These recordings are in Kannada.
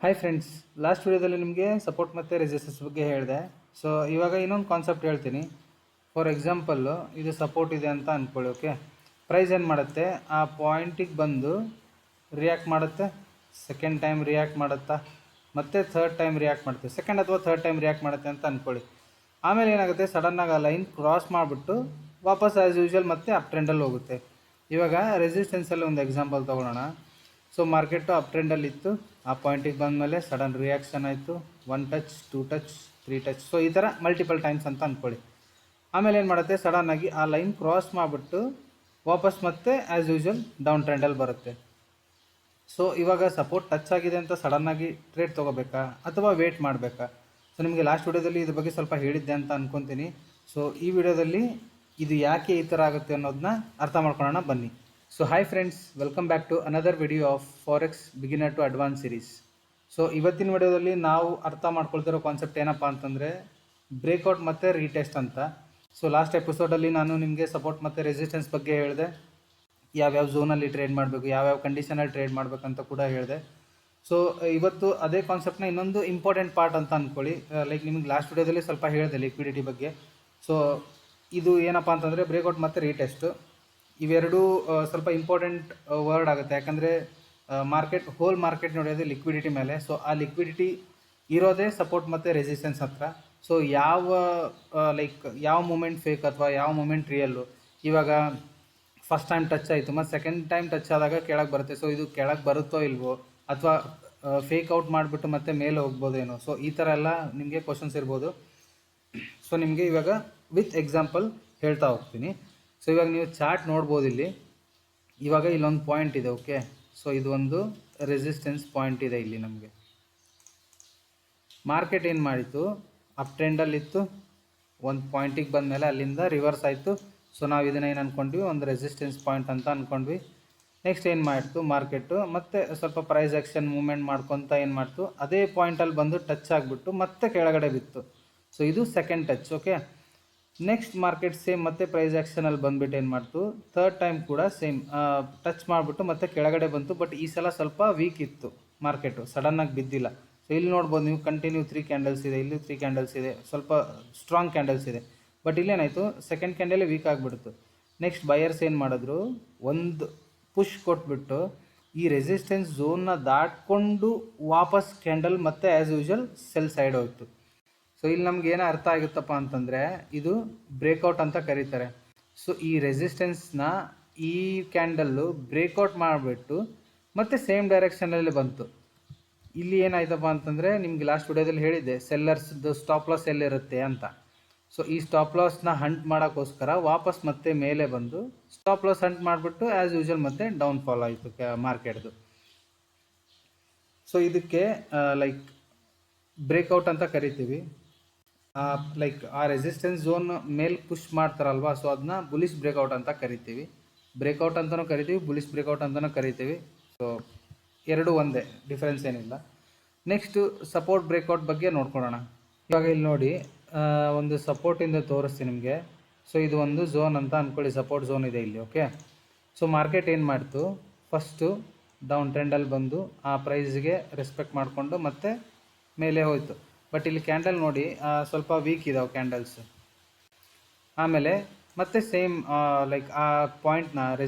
ಹಾಯ್ ಫ್ರೆಂಡ್ಸ್, ಲಾಸ್ಟ್ ವಿಡಿಯೋದಲ್ಲಿ ನಿಮಗೆ ಸಪೋರ್ಟ್ ಮತ್ತು ರೆಸಿಸ್ಟೆನ್ಸ್ ಬಗ್ಗೆ ಹೇಳಿದೆ. ಸೊ ಇವಾಗ ಇನ್ನೊಂದು ಕಾನ್ಸೆಪ್ಟ್ ಹೇಳ್ತೀನಿ. ಫಾರ್ ಎಕ್ಸಾಂಪಲ್ಲು ಇದು ಸಪೋರ್ಟ್ ಇದೆ ಅಂತ ಅಂದ್ಕೊಳ್ಳಿ. ಓಕೆ, ಪ್ರೈಸ್ ಏನು ಮಾಡುತ್ತೆ, ಆ ಪಾಯಿಂಟಿಗೆ ಬಂದು ರಿಯಾಕ್ಟ್ ಮಾಡುತ್ತೆ, ಸೆಕೆಂಡ್ ಟೈಮ್ ರಿಯಾಕ್ಟ್ ಮಾಡುತ್ತಾ, ಮತ್ತು ಥರ್ಡ್ ಟೈಮ್ ರಿಯಾಕ್ಟ್ ಮಾಡುತ್ತೆ, ಸೆಕೆಂಡ್ ಅಥವಾ ಥರ್ಡ್ ಟೈಮ್ ರಿಯಾಕ್ಟ್ ಮಾಡುತ್ತೆ ಅಂತ ಅಂದ್ಕೊಳ್ಳಿ. ಆಮೇಲೆ ಏನಾಗುತ್ತೆ, ಸಡನ್ನಾಗಿ ಆ ಲೈನ್ ಕ್ರಾಸ್ ಮಾಡಿಬಿಟ್ಟು ವಾಪಸ್ ಆ್ಯಸ್ ಯೂಶ್ವಲ್ ಮತ್ತೆ ಅಪ್ ಟ್ರೆಂಡಲ್ಲಿ ಹೋಗುತ್ತೆ. ಇವಾಗ ರೆಸಿಸ್ಟೆನ್ಸಲ್ಲಿ ಒಂದು ಎಕ್ಸಾಂಪಲ್ ತೊಗೊಳ್ಳೋಣ. ಸೊ ಮಾರ್ಕೆಟು ಅಪ್ ಟ್ರೆಂಡಲ್ಲಿತ್ತು, ಆ ಪಾಯಿಂಟಿಗೆ ಬಂದಮೇಲೆ ಸಡನ್ ರಿಯಾಕ್ಷನ್ ಆಯಿತು, 1 ಟಚ್, 2 ಟಚ್, 3 ಟಚ್, ಸೊ ಈ ಥರ ಮಲ್ಟಿಪಲ್ ಟೈಮ್ಸ್ ಅಂತ ಅಂದ್ಕೊಳ್ಳಿ. ಆಮೇಲೆ ಏನು ಮಾಡುತ್ತೆ, ಸಡನ್ನಾಗಿ ಆ ಲೈನ್ ಕ್ರಾಸ್ ಮಾಡಿಬಿಟ್ಟು ವಾಪಸ್ ಮತ್ತೆ ಆ್ಯಸ್ ಯೂಶ್ವಲ್ ಡೌನ್ ಟ್ರೆಂಡಲ್ಲಿ ಬರುತ್ತೆ. ಸೊ ಇವಾಗ ಸಪೋರ್ಟ್ ಟಚ್ ಆಗಿದೆ ಅಂತ ಸಡನ್ನಾಗಿ ಟ್ರೇಡ್ ತೊಗೋಬೇಕಾ ಅಥವಾ ವೇಟ್ ಮಾಡಬೇಕಾ? ಸೊ ನಿಮಗೆ ಲಾಸ್ಟ್ ವಿಡಿಯೋದಲ್ಲಿ ಇದ್ರ ಬಗ್ಗೆ ಸ್ವಲ್ಪ ಹೇಳಿದ್ದೆ ಅಂತ ಅಂದ್ಕೊತೀನಿ. ಸೊ ಈ ವಿಡಿಯೋದಲ್ಲಿ ಇದು ಯಾಕೆ ಈ ಥರ ಆಗುತ್ತೆ ಅನ್ನೋದನ್ನ ಅರ್ಥ ಮಾಡ್ಕೊಳ್ಳೋಣ ಬನ್ನಿ. So hi friends, welcome back to another video of forex beginner to advance series. So ಇವತ್ತಿನ ವಿಡಿಯೋದಲ್ಲಿ ನಾವು ಅರ್ಥ ಮಾಡ್ಕೊಳ್ತಿರೋ ಕಾನ್ಸೆಪ್ಟ್ ಏನಪ್ಪ ಅಂತಂದರೆ ಬ್ರೇಕ್ಔಟ್ ಮತ್ತು ರೀಟೆಸ್ಟ್ ಅಂತ. ಸೊ ಲಾಸ್ಟ್ ಎಪಿಸೋಡಲ್ಲಿ ನಾನು ನಿಮಗೆ ಸಪೋರ್ಟ್ ಮತ್ತು ರೆಸಿಸ್ಟೆನ್ಸ್ ಬಗ್ಗೆ ಹೇಳಿದೆ, ಯಾವ್ಯಾವ ಝೋನಲ್ಲಿ ಟ್ರೇಡ್ ಮಾಡಬೇಕು, ಯಾವ್ಯಾವ ಕಂಡೀಷನಲ್ಲಿ ಟ್ರೇಡ್ ಮಾಡಬೇಕಂತ ಕೂಡ ಹೇಳಿದೆ. ಸೊ ಇವತ್ತು ಅದೇ ಕಾನ್ಸೆಪ್ಟ್ನ ಇನ್ನೊಂದು ಇಂಪಾರ್ಟೆಂಟ್ ಪಾರ್ಟ್ ಅಂತ ಅಂದ್ಕೊಳ್ಳಿ. ಲೈಕ್ ನಿಮಗೆ ಲಾಸ್ಟ್ ವಿಡಿಯೋದಲ್ಲಿ ಸ್ವಲ್ಪ ಹೇಳಿದೆ ಲಿಕ್ವಿಡಿಟಿ ಬಗ್ಗೆ. ಸೊ ಇದು ಏನಪ್ಪ ಅಂತಂದರೆ ಬ್ರೇಕ್ಔಟ್ ಮತ್ತು ರೀಟೆಸ್ಟು ಇವೆರಡೂ ಸ್ವಲ್ಪ ಇಂಪಾರ್ಟೆಂಟ್ ವರ್ಡ್ ಆಗುತ್ತೆ. ಯಾಕಂದರೆ ಹೋಲ್ ಮಾರ್ಕೆಟ್ ನೋಡೋದು ಲಿಕ್ವಿಡಿಟಿ ಮೇಲೆ. ಸೊ ಆ ಲಿಕ್ವಿಡಿಟಿ ಇರೋದೇ ಸಪೋರ್ಟ್ ಮತ್ತು ರೆಸಿಸ್ಟೆನ್ಸ್ ಹತ್ರ. ಸೊ ಯಾವ ಮೂಮೆಂಟ್ ಫೇಕ್ ಅಥವಾ ಯಾವ ಮೂಮೆಂಟ್ ರಿಯಲ್ಲು. ಇವಾಗ ಫಸ್ಟ್ ಟೈಮ್ ಟಚ್ ಆಯಿತು ಮತ್ತು ಸೆಕೆಂಡ್ ಟೈಮ್ ಟಚ್ ಆದಾಗ ಕೆಳಗೆ ಬರುತ್ತೆ. ಸೊ ಇದು ಕೆಳಗೆ ಬರುತ್ತೋ ಇಲ್ವೋ, ಅಥವಾ ಫೇಕ್ ಔಟ್ ಮಾಡಿಬಿಟ್ಟು ಮತ್ತೆ ಮೇಲೆ ಹೋಗ್ಬೋದೇನೋ. ಸೊ ಈ ಥರ ಎಲ್ಲ ನಿಮಗೆ ಕ್ವಶನ್ಸ್ ಇರ್ಬೋದು. ಸೊ ನಿಮಗೆ ಇವಾಗ ವಿತ್ ಎಕ್ಸಾಂಪಲ್ ಹೇಳ್ತಾ ಹೋಗ್ತೀನಿ. ಸೊ ಇವಾಗ ನೀವು ಚಾರ್ಟ್ ನೋಡ್ಬೋದು ಇಲ್ಲಿ. ಇವಾಗ ಇಲ್ಲೊಂದು ಪಾಯಿಂಟ್ ಇದೆ. ಓಕೆ, ಸೊ ಇದು ಒಂದು ರೆಸಿಸ್ಟೆನ್ಸ್ ಪಾಯಿಂಟ್ ಇದೆ ಇಲ್ಲಿ. ನಮಗೆ ಮಾರ್ಕೆಟ್ ಏನು ಮಾಡಿತು, ಅಪ್ ಟ್ರೆಂಡಲ್ಲಿತ್ತು, ಒಂದು ಪಾಯಿಂಟಿಗೆ ಬಂದಮೇಲೆ ಅಲ್ಲಿಂದ ರಿವರ್ಸ್ ಆಯಿತು. ಸೊ ನಾವು ಇದನ್ನು ಏನು ಅಂದ್ಕೊಂಡ್ವಿ, ಒಂದು ರೆಸಿಸ್ಟೆನ್ಸ್ ಪಾಯಿಂಟ್ ಅಂತ ಅಂದ್ಕೊಂಡ್ವಿ. ನೆಕ್ಸ್ಟ್ ಏನು ಮಾಡ್ತು ಮಾರ್ಕೆಟು, ಮತ್ತೆ ಸ್ವಲ್ಪ ಪ್ರೈಸ್ ಆ್ಯಕ್ಷನ್ ಮೂವ್ಮೆಂಟ್ ಮಾಡ್ಕೊತ ಏನು ಮಾಡ್ತು, ಅದೇ ಪಾಯಿಂಟಲ್ಲಿ ಬಂದು ಟಚ್ ಆಗಿಬಿಟ್ಟು ಮತ್ತೆ ಕೆಳಗಡೆ ಬಿತ್ತು. ಸೊ ಇದು second touch. Okay, next market same ಮತ್ತೆ ಪ್ರೈಸ್ ಆ್ಯಕ್ಷನಲ್ಲಿ ಬಂದುಬಿಟ್ಟು ಏನು ಮಾಡ್ತು, ಥರ್ಡ್ ಟೈಮ್ ಕೂಡ ಸೇಮ್ ಟಚ್ ಮಾಡಿಬಿಟ್ಟು ಮತ್ತೆ ಕೆಳಗಡೆ ಬಂತು. ಬಟ್ ಈ ಸಲ ಸ್ವಲ್ಪ ವೀಕ್ ಇತ್ತು ಮಾರ್ಕೆಟು, ಸಡನ್ನಾಗಿ ಬಿದ್ದಿಲ್ಲ. ಸೊ ಇಲ್ಲಿ ನೋಡ್ಬೋದು ನೀವು, ಕಂಟಿನ್ಯೂ 3 ಕ್ಯಾಂಡಲ್ಸ್ ಇದೆ, ಇಲ್ಲಿ 3 ಕ್ಯಾಂಡಲ್ಸ್ ಇದೆ, ಸ್ವಲ್ಪ ಸ್ಟ್ರಾಂಗ್ ಕ್ಯಾಂಡಲ್ಸ್ ಇದೆ. ಬಟ್ ಇಲ್ಲೇನಾಯಿತು, ಸೆಕೆಂಡ್ ಕ್ಯಾಂಡಲೇ ವೀಕ್ ಆಗಿಬಿಡ್ತು. ನೆಕ್ಸ್ಟ್ ಬಯರ್ಸ್ ಏನು ಮಾಡಿದ್ರು, ಒಂದು ಪುಷ್ ಕೊಟ್ಬಿಟ್ಟು ಈ ರೆಸಿಸ್ಟೆನ್ಸ್ ಝೋನ್ನ ದಾಟ್ಕೊಂಡು ವಾಪಸ್ ಕ್ಯಾಂಡಲ್ ಮತ್ತೆ ಆ್ಯಸ್ ಯೂಶ್ವಲ್ ಸೆಲ್ ಸೈಡ್ ಹೋಯಿತು. ಸೊ ಇಲ್ಲಿ ನಮ್ಗೆ ಏನೋ ಅರ್ಥ ಆಗುತ್ತಪ್ಪ ಅಂತಂದರೆ ಇದು ಬ್ರೇಕ್ಔಟ್ ಅಂತ ಕರೀತಾರೆ. ಸೊ ಈ ರೆಸಿಸ್ಟೆನ್ಸ್ನ ಈ ಕ್ಯಾಂಡಲ್ಲು ಬ್ರೇಕ್ಔಟ್ ಮಾಡಿಬಿಟ್ಟು ಮತ್ತೆ ಸೇಮ್ ಡೈರೆಕ್ಷನಲ್ಲಿ ಬಂತು. ಇಲ್ಲಿ ಏನಾಯ್ತಪ್ಪ ಅಂತಂದರೆ ನಿಮ್ಗೆ ಲಾಸ್ಟ್ ವಿಡಿಯೋದಲ್ಲಿ ಹೇಳಿದ್ದೆ, ಸೆಲ್ಲರ್ಸ್ದು ಸ್ಟಾಪ್ ಲಾಸ್ ಎಲ್ಲಿರುತ್ತೆ ಅಂತ. ಸೊ ಈ ಸ್ಟಾಪ್ ಲಾಸ್ನ ಹಂಟ್ ಮಾಡೋಕ್ಕೋಸ್ಕರ ವಾಪಸ್ ಮತ್ತೆ ಮೇಲೆ ಬಂದು ಸ್ಟಾಪ್ ಲಾಸ್ ಹಂಟ್ ಮಾಡಿಬಿಟ್ಟು ಆ್ಯಸ್ ಯೂಶ್ವಲ್ ಮತ್ತೆ ಡೌನ್ ಫಾಲ್ ಆಯಿತು ಮಾರ್ಕೆಟ್ದು. ಸೊ ಇದಕ್ಕೆ ಬ್ರೇಕ್ಔಟ್ ಅಂತ ಕರಿತೀವಿ. ಆ ರೆಸಿಸ್ಟೆನ್ಸ್ ಝೋನ್ ಮೇಲೆ ಪುಷ್ ಮಾಡ್ತಾರಲ್ವಾ, ಸೊ ಅದನ್ನ ಬುಲಿಶ್ ಬ್ರೇಕ್ಔಟ್ ಅಂತ ಕರಿತೀವಿ. ಬ್ರೇಕ್ಔಟ್ ಅಂತಲೂ ಕರಿತೀವಿ, ಬುಲಿಶ್ ಬ್ರೇಕ್ಔಟ್ ಅಂತಲೂ ಕರಿತೀವಿ. ಸೊ ಎರಡೂ ಒಂದೇ, ಡಿಫ್ರೆನ್ಸ್ ಏನಿಲ್ಲ. ನೆಕ್ಸ್ಟು ಸಪೋರ್ಟ್ ಬ್ರೇಕ್ಔಟ್ ಬಗ್ಗೆ ನೋಡ್ಕೊಳ್ಳೋಣ. ಇವಾಗ ಇಲ್ಲಿ ನೋಡಿ, ಒಂದು ಸಪೋರ್ಟಿಂದ ತೋರಿಸ್ತೀನಿ ನಿಮಗೆ. ಸೊ ಇದು ಒಂದು ಝೋನ್ ಅಂತ ಅಂದ್ಕೊಳ್ಳಿ, ಸಪೋರ್ಟ್ ಝೋನ್ ಇದೆ ಇಲ್ಲಿ. ಓಕೆ, ಸೊ ಮಾರ್ಕೆಟ್ ಏನು ಮಾಡ್ತು, ಫಸ್ಟು ಡೌನ್ ಟ್ರೆಂಡಲ್ಲಿ ಬಂದು ಆ ಪ್ರೈಸ್ಗೆ ರೆಸ್ಪೆಕ್ಟ್ ಮಾಡಿಕೊಂಡು ಮತ್ತೆ ಮೇಲೆ ಹೋಯಿತು. ಬಟ್ ಇಲ್ಲಿ ಕ್ಯಾಂಡಲ್ ನೋಡಿ ಸ್ವಲ್ಪ ವೀಕ್ ಇದಾವೆ ಕ್ಯಾಂಡಲ್ಸ್. ಆಮೇಲೆ ಮತ್ತೆ ಸೇಮ್ ಆ ಪಾಯಿಂಟ್ನ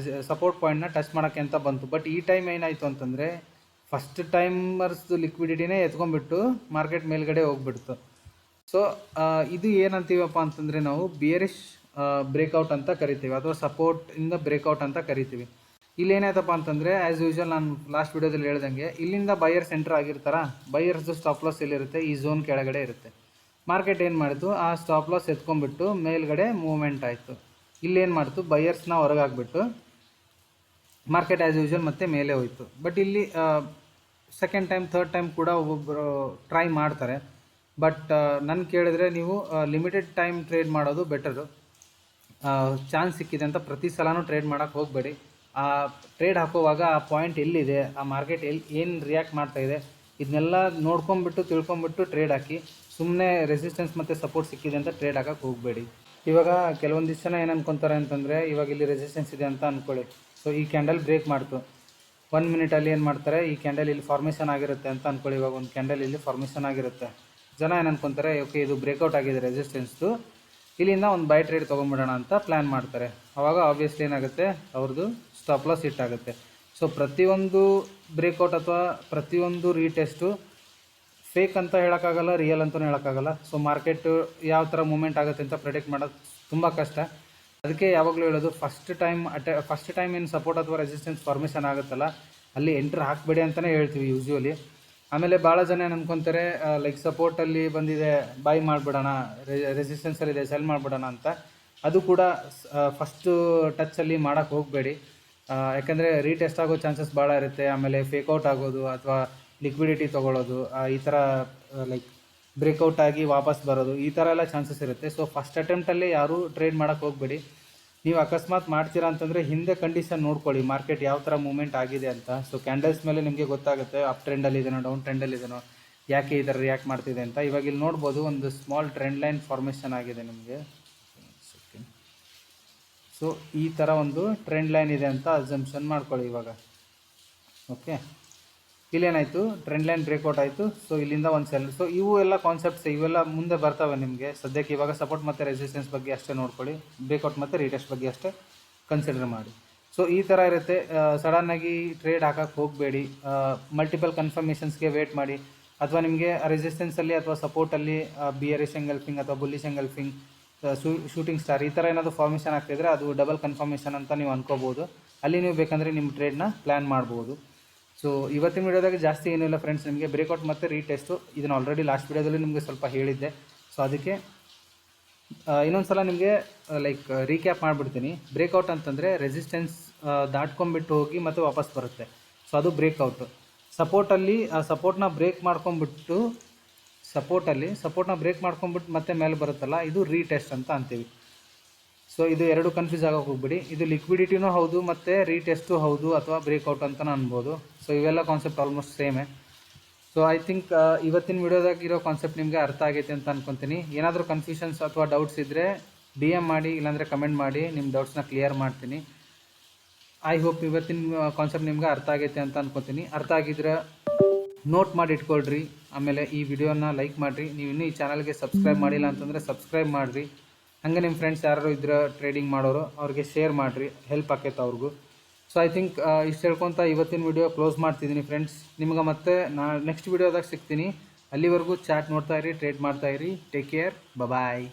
ಸಪೋರ್ಟ್ ಪಾಯಿಂಟ್ನ ಟಚ್ ಮಾಡೋಕ್ಕೆ ಅಂತ ಬಂತು. ಬಟ್ ಈ ಟೈಮ್ ಏನಾಯಿತು ಅಂತಂದರೆ ಫಸ್ಟ್ ಟೈಮರ್ಸ್ದು ಲಿಕ್ವಿಡಿಟಿನೇ ಎತ್ಕೊಂಡ್ಬಿಟ್ಟು ಮಾರ್ಕೆಟ್ ಮೇಲ್ಗಡೆ ಹೋಗ್ಬಿಡ್ತು. ಸೊ ಇದು ಏನಂತೀವಪ್ಪ ಅಂತಂದರೆ ನಾವು ಬಿಯರಿಶ್ ಬ್ರೇಕ್ಔಟ್ ಅಂತ ಕರಿತೀವಿ, ಅಥವಾ ಸಪೋರ್ಟಿಂದ ಬ್ರೇಕ್ಔಟ್ ಅಂತ ಕರಿತೀವಿ. ಇಲ್ಲಿ ಏನಾಯ್ತಪ್ಪ ಅಂತಂದರೆ ಆ್ಯಸ್ ಯೂಶ್ವಲ್ ನಾನು ಲಾಸ್ಟ್ ವಿಡಿಯೋದಲ್ಲಿ ಹೇಳ್ದಂಗೆ, ಇಲ್ಲಿಂದ ಬೈಯರ್ಸ್ ಎಂಟ್ರ್ ಆಗಿರ್ತಾರ, ಬೈಯರ್ಸ್ದು ಸ್ಟಾಪ್ ಲಾಸ್ ಎಲ್ಲಿರುತ್ತೆ, ಈ ಝೋನ್ ಕೆಳಗಡೆ ಇರುತ್ತೆ. ಮಾರ್ಕೆಟ್ ಏನು ಮಾಡಿತು, ಆ ಸ್ಟಾಪ್ ಲಾಸ್ ಎತ್ಕೊಂಡ್ಬಿಟ್ಟು ಮೇಲ್ಗಡೆ ಮೂವ್ಮೆಂಟ್ ಆಯಿತು. ಇಲ್ಲೇನು ಮಾಡ್ತು, ಬೈಯರ್ಸ್ನ ಹೊರಗಾಗ್ಬಿಟ್ಟು ಮಾರ್ಕೆಟ್ ಆ್ಯಸ್ ಯೂಶ್ವಲ್ ಮತ್ತೆ ಮೇಲೆ ಹೋಯಿತು. ಬಟ್ ಇಲ್ಲಿ ಸೆಕೆಂಡ್ ಟೈಮ್ ಥರ್ಡ್ ಟೈಮ್ ಕೂಡ ಒಬ್ಬೊಬ್ಬರು ಟ್ರೈ ಮಾಡ್ತಾರೆ. ಬಟ್ ನನ್ನ ಕೇಳಿದ್ರೆ ನೀವು ಲಿಮಿಟೆಡ್ ಟೈಮ್ ಟ್ರೇಡ್ ಮಾಡೋದು ಬೆಟರು. ಚಾನ್ಸ್ ಸಿಕ್ಕಿದೆ ಅಂತ ಪ್ರತಿ ಸಲನೂ ಟ್ರೇಡ್ ಮಾಡೋಕ್ಕೆ ಹೋಗಬೇಡಿ. ಆ ಟ್ರೇಡ್ ಹಾಕೋವಾಗ ಆ ಪಾಯಿಂಟ್ ಎಲ್ಲಿದೆ, ಆ ಮಾರ್ಕೆಟ್ ಏನು ರಿಯಾಕ್ಟ್ ಮಾಡ್ತಾಯಿದೆ, ಇದನ್ನೆಲ್ಲ ನೋಡ್ಕೊಂಬಿಟ್ಟು ತಿಳ್ಕೊಂಬಿಟ್ಟು ಟ್ರೇಡ್ ಹಾಕಿ. ಸುಮ್ಮನೆ ರೆಸಿಸ್ಟೆನ್ಸ್ ಮತ್ತು ಸಪೋರ್ಟ್ ಸಿಕ್ಕಿದೆ ಅಂತ ಟ್ರೇಡ್ ಹಾಕೋಕ್ಕೆ ಹೋಗಬೇಡಿ. ಇವಾಗ ಕೆಲವೊಂದಿಷ್ಟು ಜನ ಏನು ಅನ್ಕೊತಾರೆ ಅಂತಂದರೆ, ಇವಾಗ ಇಲ್ಲಿ ರೆಸಿಸ್ಟೆನ್ಸ್ ಇದೆ ಅಂತ ಅಂದ್ಕೊಳ್ಳಿ. ಸೊ ಈ ಕ್ಯಾಂಡಲ್ ಬ್ರೇಕ್ ಮಾಡ್ತು, 1 ಮಿನಿಟಲ್ಲಿ ಏನು ಮಾಡ್ತಾರೆ, ಈ ಕ್ಯಾಂಡಲ್ ಇಲ್ಲಿ ಫಾರ್ಮೇಷನ್ ಆಗಿರುತ್ತೆ ಅಂತ ಅಂದ್ಕೊಳ್ಳಿ. ಇವಾಗ ಒಂದು ಕ್ಯಾಂಡಲ್ ಇಲ್ಲಿ ಫಾರ್ಮೇಷನ್ ಆಗಿರುತ್ತೆ. ಜನ ಏನು ಅನ್ಕೊತಾರೆ, ಓಕೆ ಇದು ಬ್ರೇಕೌಟ್ ಆಗಿದೆ ರೆಸಿಸ್ಟೆನ್ಸ್ದು, ಇಲ್ಲಿಂದ ಒಂದು ಬೈ ಟ್ರೇಡ್ ತೊಗೊಂಬಿಡೋಣ ಅಂತ ಪ್ಲ್ಯಾನ್ ಮಾಡ್ತಾರೆ. ಆವಾಗ ಆಬ್ವಿಯಸ್ಲಿ ಏನಾಗುತ್ತೆ, ಅವ್ರದ್ದು ಸ್ಟಾಪ್ ಲಾಸ್ ಹಿಟ್ ಆಗುತ್ತೆ. ಸೊ ಪ್ರತಿಯೊಂದು ಬ್ರೇಕೌಟ್ ಅಥವಾ ಪ್ರತಿಯೊಂದು ರೀಟೆಸ್ಟು ಫೇಕ್ ಅಂತ ಹೇಳೋಕ್ಕಾಗಲ್ಲ, ರಿಯಲ್ ಅಂತಲೂ ಹೇಳೋಕ್ಕಾಗಲ್ಲ. ಸೊ ಮಾರ್ಕೆಟು ಯಾವ ಥರ ಮೂಮೆಂಟ್ ಆಗುತ್ತೆ ಅಂತ ಪ್ರೆಡಿಕ್ಟ್ ಮಾಡೋದು ತುಂಬ ಕಷ್ಟ. ಅದಕ್ಕೆ ಯಾವಾಗಲೂ ಹೇಳೋದು, ಫಸ್ಟ್ ಟೈಮ್ ಏನು ಸಪೋರ್ಟ್ ಅಥವಾ ರೆಸಿಸ್ಟೆನ್ಸ್ ಫಾರ್ಮೇಷನ್ ಆಗುತ್ತಲ್ಲ, ಅಲ್ಲಿ ಎಂಟ್ರ್ ಹಾಕಬೇಡಿ ಅಂತಲೇ ಹೇಳ್ತೀವಿ ಯೂಶ್ವಲಿ. ಆಮೇಲೆ ಭಾಳ ಜನ ಏನು ಅನ್ಕೊತಾರೆ, ಲೈಕ್ ಸಪೋರ್ಟಲ್ಲಿ ಬಂದಿದೆ ಬೈ ಮಾಡಿಬಿಡೋಣ, ರೆಸಿಸ್ಟೆನ್ಸಲ್ಲಿದೆ ಸೆಲ್ ಮಾಡಿಬಿಡೋಣ ಅಂತ. ಅದು ಕೂಡ ಫಸ್ಟು ಟಚ್ಚಲ್ಲಿ ಮಾಡೋಕ್ಕೆ ಹೋಗಬೇಡಿ. ಯಾಕೆಂದರೆ ರೀಟೆಸ್ಟ್ ಆಗೋ ಚಾನ್ಸಸ್ ಭಾಳ ಇರುತ್ತೆ. ಆಮೇಲೆ ಫೇಕ್ಔಟ್ ಆಗೋದು ಅಥವಾ ಲಿಕ್ವಿಡಿಟಿ ತೊಗೊಳ್ಳೋದು, ಈ ಥರ ಲೈಕ್ ಬ್ರೇಕೌಟ್ ಆಗಿ ವಾಪಸ್ ಬರೋದು, ಈ ಥರ ಎಲ್ಲ ಚಾನ್ಸಸ್ ಇರುತ್ತೆ. ಸೊ ಫಸ್ಟ್ ಅಟೆಂಪ್ಟಲ್ಲಿ ಯಾರೂ ಟ್ರೇಡ್ ಮಾಡೋಕ್ಕೆ ಹೋಗಬೇಡಿ. ನೀವು ಅಕಸ್ಮಾತ್ ಮಾಡ್ತೀರಾ ಅಂತಂದರೆ ಹಿಂದೆ ಕಂಡೀಷನ್ ನೋಡ್ಕೊಳ್ಳಿ, ಮಾರ್ಕೆಟ್ ಯಾವ ಥರ ಮೂವ್ಮೆಂಟ್ ಆಗಿದೆ ಅಂತ. ಸೊ ಕ್ಯಾಂಡಲ್ಸ್ ಮೇಲೆ ನಿಮಗೆ ಗೊತ್ತಾಗುತ್ತೆ, ಅಪ್ ಟ್ರೆಂಡಲ್ಲಿದೆನೋ ಡೌನ್ ಟ್ರೆಂಡಲ್ಲಿದೆನೋ, ಯಾಕೆ ಈ ಥರ ರಿಯಾಕ್ಟ್ ಮಾಡ್ತಿದೆ ಅಂತ. ಇವಾಗ ಇಲ್ಲಿ ನೋಡ್ಬೋದು, ಒಂದು ಸ್ಮಾಲ್ ಟ್ರೆಂಡ್ ಲೈನ್ ಫಾರ್ಮೇಷನ್ ಆಗಿದೆ ನಿಮಗೆ. ಸೊ ಈ ಥರ ಒಂದು ಟ್ರೆಂಡ್ ಲೈನ್ ಇದೆ ಅಂತ ಅಸಂಪ್ಷನ್ ಮಾಡ್ಕೊಳ್ಳಿ ಇವಾಗ. ಓಕೆ, ಇಲ್ಲೇನಾಯಿತು, ಟ್ರೆಂಡ್ ಲೈನ್ ಬ್ರೇಕ್ಔಟ್ ಆಯಿತು. ಸೊ ಇಲ್ಲಿಂದ ಒಂದು ಸೆಲ್. ಸೊ ಇವು ಎಲ್ಲ ಕಾನ್ಸೆಪ್ಟ್ಸ್ ಇವೆಲ್ಲ ಮುಂದೆ ಬರ್ತವೆ ನಿಮಗೆ. ಸದ್ಯಕ್ಕೆ ಇವಾಗ ಸಪೋರ್ಟ್ ಮತ್ತು ರೆಸಿಸ್ಟೆನ್ಸ್ ಬಗ್ಗೆ ಅಷ್ಟೇ ನೋಡ್ಕೊಳ್ಳಿ, ಬ್ರೇಕ್ಔಟ್ ಮತ್ತು ರೀಟೆಸ್ಟ್ ಬಗ್ಗೆ ಅಷ್ಟೇ ಕನ್ಸಿಡರ್ ಮಾಡಿ. ಸೊ ಈ ಥರ ಇರುತ್ತೆ. ಸಡನ್ನಾಗಿ ಟ್ರೇಡ್ ಹಾಕಕ್ಕೆ ಹೋಗಬೇಡಿ. ಮಲ್ಟಿಪಲ್ ಕನ್ಫರ್ಮೇಷನ್ಸ್ಗೆ ವೇಟ್ ಮಾಡಿ. ಅಥವಾ ನಿಮಗೆ ರೆಸಿಸ್ಟೆನ್ಸಲ್ಲಿ ಅಥವಾ ಸಪೋರ್ಟಲ್ಲಿ ಬಿಯರಿಶ್ ಎಂಗಲ್ಫಿಂಗ್ ಅಥವಾ ಬುಲ್ಲಿಶ್ ಎಂಗಲ್ಫಿಂಗ್, ಶೂಟಿಂಗ್ ಸ್ಟಾರ್ ಈ ಥರ ಏನಾದರೂ ಫಾರ್ಮೇಷನ್ ಆಗ್ತಿದ್ರೆ ಅದು ಡಬಲ್ ಕನ್ಫರ್ಮೇಷನ್ ಅಂತ ನೀವು ಅನ್ಕೋಬೋದು. ಅಲ್ಲಿ ನೀವು ಬೇಕಂದರೆ ನಿಮ್ಮ ಟ್ರೇಡ್ನ ಪ್ಲ್ಯಾನ್ ಮಾಡ್ಬೋದು. ಸೊ ಇವತ್ತಿನ ವಿಡಿಯೋದಾಗ ಜಾಸ್ತಿ ಏನೂ ಇಲ್ಲ ಫ್ರೆಂಡ್ಸ್, ನಿಮಗೆ ಬ್ರೇಕೌಟ್ ಮತ್ತು ರೀಟೆಸ್ಟು ಇದನ್ನು ಆಲ್ರೆಡಿ ಲಾಸ್ಟ್ ವಿಡಿಯೋದಲ್ಲಿ ನಿಮಗೆ ಸ್ವಲ್ಪ ಹೇಳಿದ್ದೆ. ಸೊ ಅದಕ್ಕೆ ಇನ್ನೊಂದು ಸಲ ನಿಮಗೆ ಲೈಕ್ ರೀಕ್ಯಾಪ್ ಮಾಡಿಬಿಡ್ತೀನಿ. ಬ್ರೇಕೌಟ್ ಅಂತಂದರೆ ರೆಸಿಸ್ಟೆನ್ಸ್ ದಾಟ್ಕೊಂಡ್ಬಿಟ್ಟು ಹೋಗಿ ಮತ್ತು ವಾಪಸ್ ಬರುತ್ತೆ. ಸೊ ಅದು ಬ್ರೇಕೌಟು. ಸಪೋರ್ಟಲ್ಲಿ ಸಪೋರ್ಟ್ನ ಬ್ರೇಕ್ ಮಾಡ್ಕೊಂಬಿಟ್ಟು ಮತ್ತೆ ಮೇಲೆ ಬರುತ್ತಲ್ಲ, ಇದು ರೀಟೆಸ್ಟ್ ಅಂತ ಅಂತೀವಿ. ಸೊ ಇದು ಎರಡು ಕನ್ಫ್ಯೂಸ್ ಆಗೋಕೆ ಹೋಗ್ಬಿಡಿ. ಇದು ಲಿಕ್ವಿಡಿಟಿನೂ ಹೌದು ಮತ್ತು ರೀಟೆಸ್ಟು ಹೌದು ಅಥವಾ ಬ್ರೇಕೌಟ್ ಅಂತಲೂ ಅನ್ಬೋದು. ಸೊ ಇವೆಲ್ಲ ಕಾನ್ಸೆಪ್ಟ್ ಆಲ್ಮೋಸ್ಟ್ ಸೇಮೇ. ಸೊ ಐ ಥಿಂಕ್ ಇವತ್ತಿನ ವಿಡಿಯೋದಾಗಿರೋ ಕಾನ್ಸೆಪ್ಟ್ ನಿಮಗೆ ಅರ್ಥ ಆಗೈತೆ ಅಂತ ಅನ್ಕೊತೀನಿ. ಏನಾದರೂ ಕನ್ಫ್ಯೂಷನ್ಸ್ ಅಥವಾ ಡೌಟ್ಸ್ ಇದ್ದರೆ DM ಮಾಡಿ, ಇಲ್ಲಾಂದರೆ ಕಮೆಂಟ್ ಮಾಡಿ, ನಿಮ್ಮ ಡೌಟ್ಸ್ನ ಕ್ಲಿಯರ್ ಮಾಡ್ತೀನಿ. ಐ ಹೋಪ್ ಇವತ್ತಿನ ಕಾನ್ಸೆಪ್ಟ್ ನಿಮ್ಗೆ ಅರ್ಥ ಆಗೈತೆ ಅಂತ ಅನ್ಕೊತೀನಿ. ಅರ್ಥ ಆಗಿದ್ರೆ ನೋಟ್ ಮಾಡಿ ಇಟ್ಕೊಳ್ರಿ. ಆಮೇಲೆ ಈ ವಿಡಿಯೋನ ಲೈಕ್ ಮಾಡಿರಿ. ನೀವು ಇನ್ನೂ ಈ ಚಾನಲ್ಗೆ ಸಬ್ಸ್ಕ್ರೈಬ್ ಮಾಡಿಲ್ಲ ಅಂತಂದರೆ ಸಬ್ಸ್ಕ್ರೈಬ್ ಮಾಡಿರಿ. ಹಾಗೆ ನಿಮ್ಮ ಫ್ರೆಂಡ್ಸ್ ಯಾರು ಇದ್ರೆ ಟ್ರೇಡಿಂಗ್ ಮಾಡೋರು ಅವ್ರಿಗೆ ಶೇರ್ ಮಾಡಿರಿ, ಹೆಲ್ಪ್ ಆಕೈತೆ ಅವ್ರಿಗೂ. ಸೊ ಐ ಥಿಂಕ್ ಇಷ್ಟು ಹೇಳ್ಕೊತ ಇವತ್ತಿನ ವಿಡಿಯೋ ಕ್ಲೋಸ್ ಮಾಡ್ತಿದ್ದೀನಿ ಫ್ರೆಂಡ್ಸ್. ನಿಮ್ಗೆ ಮತ್ತೆ ನೆಕ್ಸ್ಟ್ ವಿಡಿಯೋದಾಗ ಸಿಗ್ತೀನಿ. ಅಲ್ಲಿವರೆಗೂ ಚಾಟ್ ನೋಡ್ತಾಯಿರಿ, ಟ್ರೇಡ್ ಮಾಡ್ತಾಯಿರಿ. ಟೇಕ್ ಕೇರ್, ಬಾಯ್.